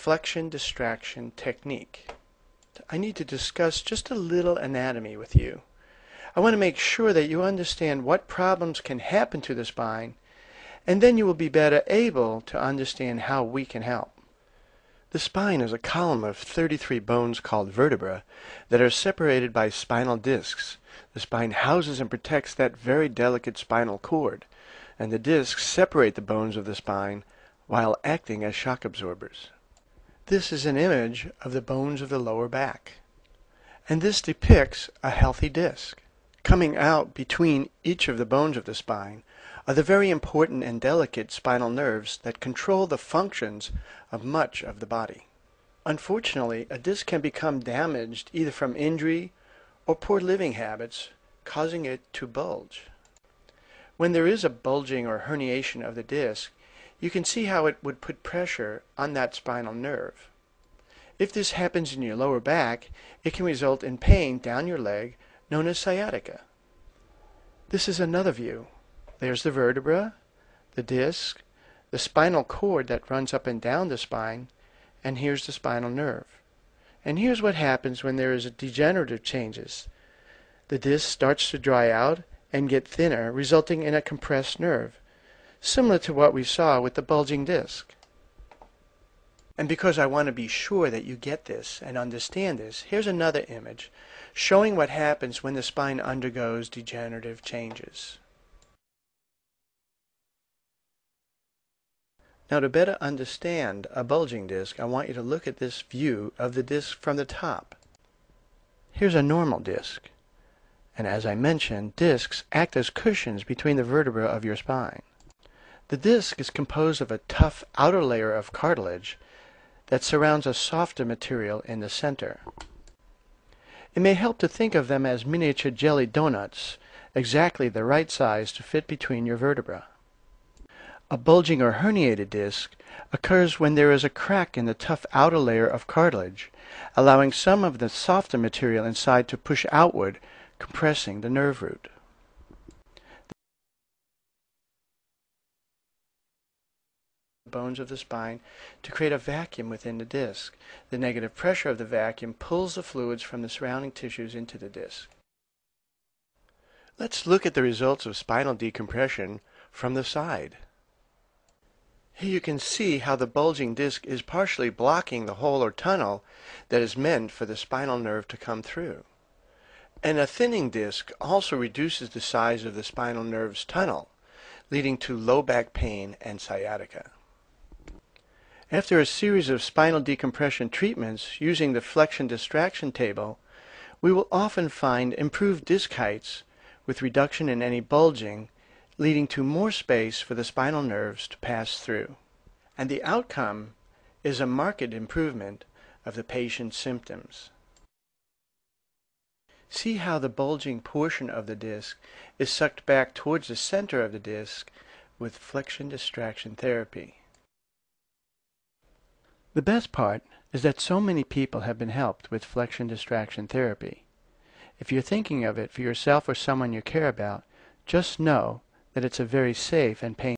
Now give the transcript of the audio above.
flexion distraction technique. I need to discuss just a little anatomy with you. I want to make sure that you understand what problems can happen to the spine, and then you will be better able to understand how we can help. The spine is a column of 33 bones called vertebrae that are separated by spinal discs. The spine houses and protects that very delicate spinal cord, and the discs separate the bones of the spine while acting as shock absorbers. This is an image of the bones of the lower back, and this depicts a healthy disc. Coming out between each of the bones of the spine are the very important and delicate spinal nerves that control the functions of much of the body. Unfortunately, a disc can become damaged either from injury or poor living habits, causing it to bulge. When there is a bulging or herniation of the disc, you can see how it would put pressure on that spinal nerve. If this happens in your lower back, it can result in pain down your leg, known as sciatica. This is another view. There's the vertebra, the disc, the spinal cord that runs up and down the spine, and here's the spinal nerve. And here's what happens when there is a degenerative changes. The disc starts to dry out and get thinner, resulting in a compressed nerve, similar to what we saw with the bulging disc. And because I want to be sure that you get this and understand this, here's another image showing what happens when the spine undergoes degenerative changes. Now, to better understand a bulging disc, I want you to look at this view of the disc from the top. Here's a normal disc, and as I mentioned, discs act as cushions between the vertebrae of your spine. The disc is composed of a tough outer layer of cartilage that surrounds a softer material in the center. It may help to think of them as miniature jelly donuts, exactly the right size to fit between your vertebrae. A bulging or herniated disc occurs when there is a crack in the tough outer layer of cartilage, allowing some of the softer material inside to push outward, compressing the nerve root. Bones of the spine to create a vacuum within the disc. The negative pressure of the vacuum pulls the fluids from the surrounding tissues into the disc. Let's look at the results of spinal decompression from the side. Here you can see how the bulging disc is partially blocking the hole or tunnel that is meant for the spinal nerve to come through. And a thinning disc also reduces the size of the spinal nerve's tunnel, leading to low back pain and sciatica. After a series of spinal decompression treatments using the flexion distraction table, we will often find improved disc heights with reduction in any bulging, leading to more space for the spinal nerves to pass through. And the outcome is a marked improvement of the patient's symptoms. See how the bulging portion of the disc is sucked back towards the center of the disc with flexion distraction therapy. The best part is that so many people have been helped with flexion distraction therapy. If you're thinking of it for yourself or someone you care about, just know that it's a very safe and painless